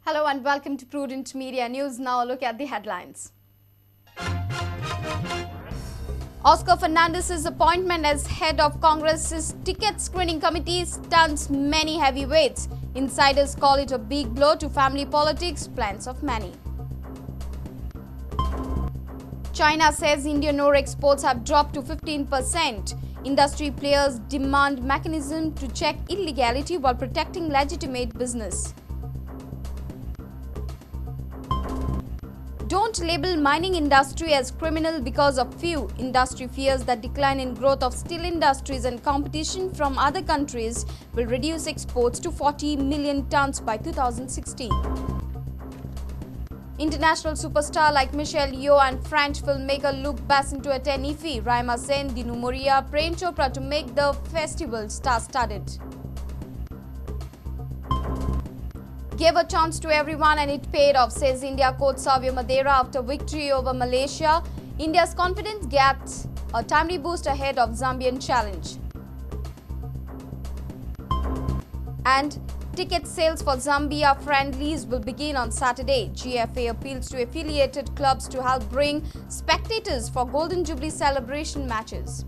Hello and welcome to Prudent Media News. Now look at the headlines. Oscar Fernandes' appointment as head of Congress's ticket screening committee stuns many heavyweights. Insiders call it a big blow to family politics, plans of many. China says Indian ore exports have dropped to 15%. Industry players demand mechanism to check illegality while protecting legitimate business. Don't label mining industry as criminal because of few. Industry fears that decline in growth of steel industries and competition from other countries will reduce exports to 40 million tons by 2016. International superstar like Yeoh and French filmmaker Luc Besson to attend IFFI, Raima Sen, Dinu Moria, Prem Chopra to make the festival star-studded. Gave a chance to everyone and it paid off, says India coach Savio Madeira after victory over Malaysia. India's confidence gets a timely boost ahead of Zambian challenge. And ticket sales for Zambia friendlies will begin on Saturday. GFA appeals to affiliated clubs to help bring spectators for Golden Jubilee celebration matches.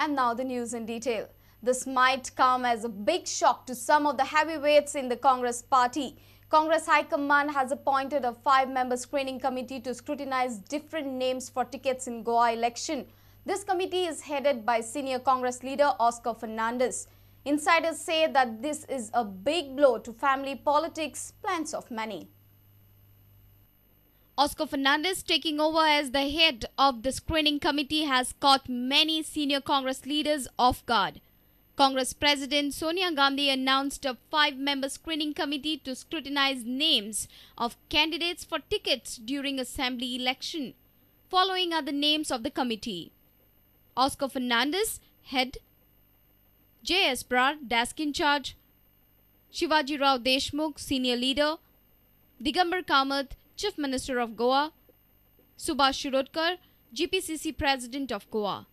And now the news in detail. This might come as a big shock to some of the heavyweights in the Congress party. Congress High Command has appointed a 5-member screening committee to scrutinize different names for tickets in Goa election. This committee is headed by senior Congress leader Oscar Fernandes. Insiders say that this is a big blow to family politics, plans of many. Oscar Fernandes taking over as the head of the screening committee has caught many senior Congress leaders off guard. Congress President Sonia Gandhi announced a 5-member screening committee to scrutinize names of candidates for tickets during assembly election. Following are the names of the committee: Oscar Fernandes, head; J.S. Brar, desk in charge; Shivaji Rao Deshmukh, senior leader; Digambar Kamath, Chief Minister of Goa; Subhash Shirodkar, GPCC President of Goa.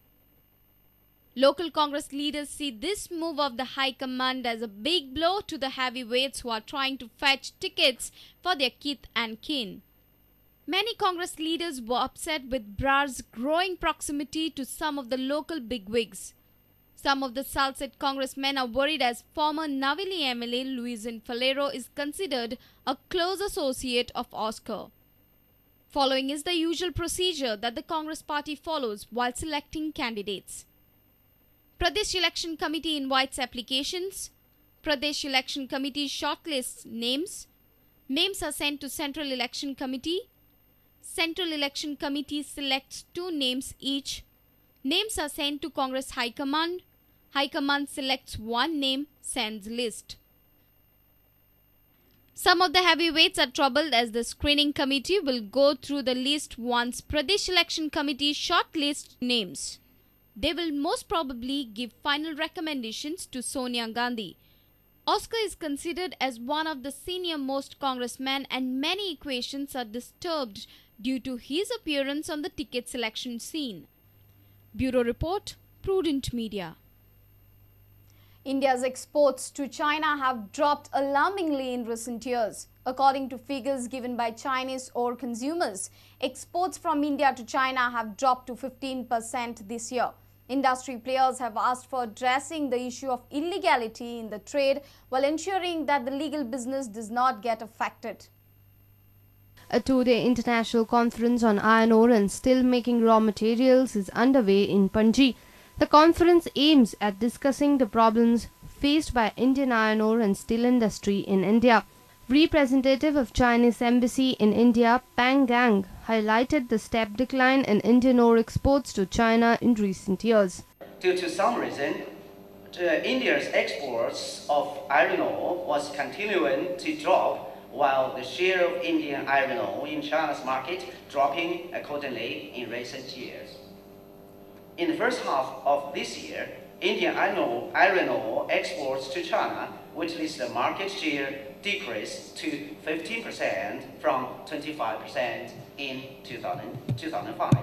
Local Congress leaders see this move of the High Command as a big blow to the heavyweights who are trying to fetch tickets for their kith and kin. Many Congress leaders were upset with Brar's growing proximity to some of the local bigwigs. Some of the Salsette congressmen are worried as former Navili MLA Luisin Falero is considered a close associate of Oscar. Following is the usual procedure that the Congress party follows while selecting candidates. Pradesh Election Committee invites applications. Pradesh Election Committee shortlists names. Names are sent to Central Election Committee. Central Election Committee selects 2 names each. Names are sent to Congress High Command. High Command selects 1 name, sends list. Some of the heavyweights are troubled as the screening committee will go through the list once Pradesh Election Committee shortlists names. They will most probably give final recommendations to Sonia Gandhi. Oscar is considered as one of the senior most congressmen and many equations are disturbed due to his appearance on the ticket selection scene. Bureau Report, Prudent Media. India's exports to China have dropped alarmingly in recent years. According to figures given by Chinese ore consumers, exports from India to China have dropped to 15% this year. Industry players have asked for addressing the issue of illegality in the trade while ensuring that the legal business does not get affected. A 2-day international conference on iron ore and steel-making raw materials is underway in Panji. The conference aims at discussing the problems faced by Indian iron ore and steel industry in India. Representative of Chinese embassy in India, Pang Gang, highlighted the steep decline in Indian ore exports to China in recent years. Due to some reason, India's exports of iron ore was continuing to drop, while the share of Indian iron ore in China's market dropping accordingly in recent years. In the first half of this year, Indian iron ore exports to China witnessed the market share decrease to 15% from 25% in 2005.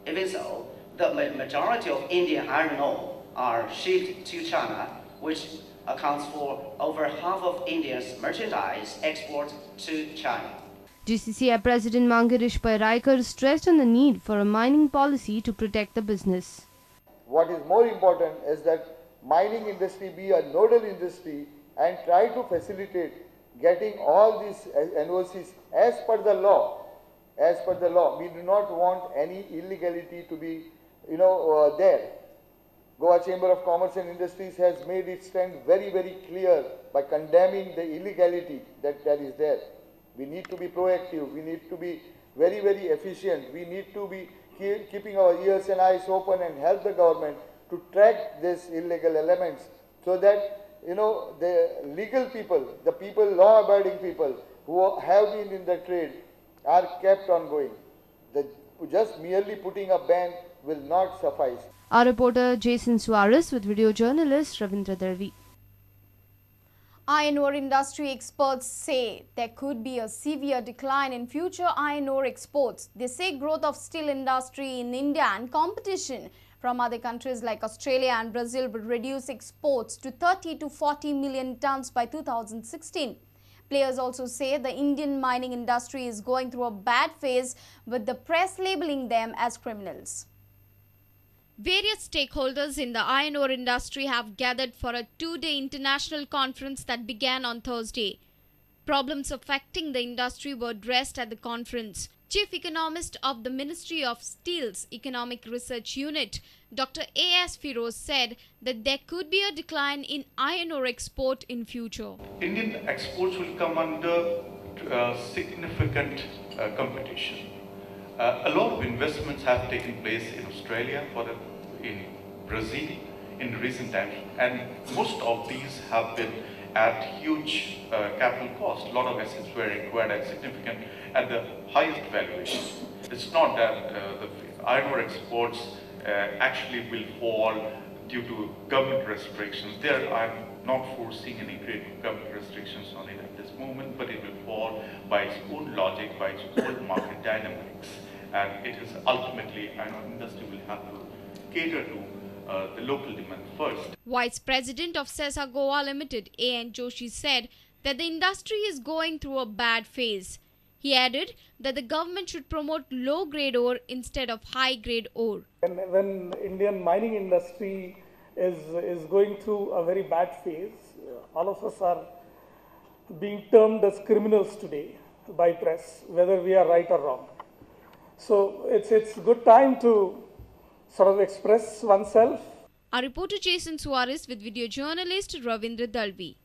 Even so, the majority of Indian iron ore are shipped to China, which accounts for over half of India's merchandise export to China. GCCI President Mangirish Pairaikar stressed on the need for a mining policy to protect the business. What is more important is that mining industry be a nodal industry and try to facilitate getting all these NOCs as per the law. As per the law, we do not want any illegality to be, there. Goa Chamber of Commerce and Industries has made its stand very, very clear by condemning the illegality that is there. We need to be proactive. We need to be very, very efficient. We need to be keeping our ears and eyes open and help the government to track these illegal elements so that, the legal people, the people, law-abiding people who have been in the trade are kept on going. Just merely putting a ban will not suffice. Our reporter Jason Suarez with video journalist Ravindra Darvi. Iron ore industry experts say there could be a severe decline in future iron ore exports. They say growth of steel industry in India and competition from other countries like Australia and Brazil will reduce exports to 30 to 40 million tons by 2016. Players also say the Indian mining industry is going through a bad phase, with the press labeling them as criminals. Various stakeholders in the iron ore industry have gathered for a two-day international conference that began on Thursday. Problems affecting the industry were addressed at the conference. Chief Economist of the Ministry of Steel's Economic Research Unit, Dr. A.S. Firoz, said that there could be a decline in iron ore export in future. Indian exports will come under significant competition. A lot of investments have taken place in Australia, in Brazil in recent times, and most of these have been at huge capital cost. A lot of assets were acquired at the highest valuation. It's not that the iron ore exports actually will fall due to government restrictions. There, I'm not foreseeing any great government restrictions on it at this moment, but it will fall by its own logic, by its own market dynamics. And it is ultimately, iron ore industry will have to cater to the local demand first. Vice President of Sesa Goa Limited, A.N. Joshi, said that the industry is going through a bad phase. He added that the government should promote low-grade ore instead of high-grade ore. When Indian mining industry is going through a very bad phase, all of us are being termed as criminals today by press, whether we are right or wrong. So it's a good time to sort of express oneself. Our reporter Jason Suarez with video journalist Ravindra Dalvi.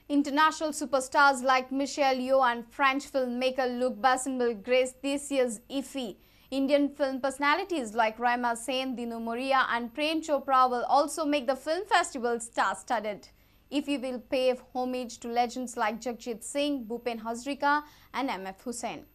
International superstars like Michelle Yeoh and French filmmaker Luc Besson will grace this year's IFFI. Indian film personalities like Raima Sen, Dinu Moria and Prem Chopra will also make the film festival star-studded. IFFI will pay homage to legends like Jagjit Singh, Bhupen Hazarika and M.F. Hussain.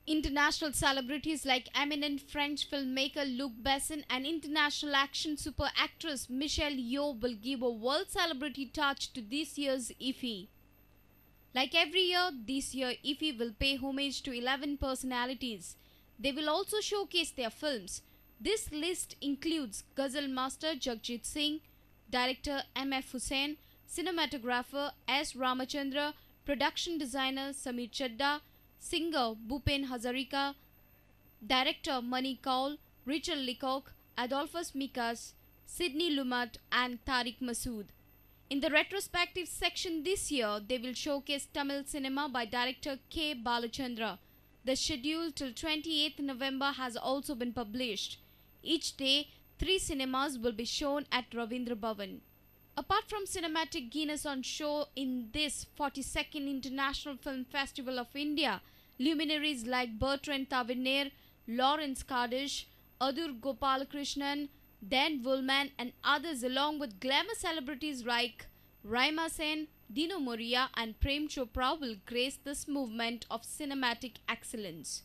International celebrities like eminent French filmmaker Luc Besson and international action super actress Michelle Yeoh will give a world celebrity touch to this year's IFFI. Like every year, this year IFFI will pay homage to 11 personalities. They will also showcase their films. This list includes ghazal master Jagjit Singh, director M.F. Hussain, cinematographer S. Ramachandra, production designer Samir Chadda, singer Bhupen Hazarika, director Mani Kaul, Richard Leacock, Adolphus Mikas, Sidney Lumet and Tariq Masood. In the retrospective section this year, they will showcase Tamil cinema by director K. Balachandra. The schedule till 28th November has also been published. Each day, 3 cinemas will be shown at Ravindra Bhavan. Apart from cinematic Guinness on show in this 42nd International Film Festival of India, luminaries like Bertrand Tavernier, Lawrence Kaddish, Adur Gopalakrishnan, Dan Woolman and others along with glamour celebrities like Raima Sen, Dino Moria and Prem Chopra will grace this movement of cinematic excellence.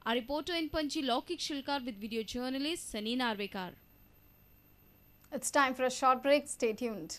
Our reporter in Panchi, Laukik Shilkar with video journalist Sunny Narvekar. It's time for a short break. Stay tuned.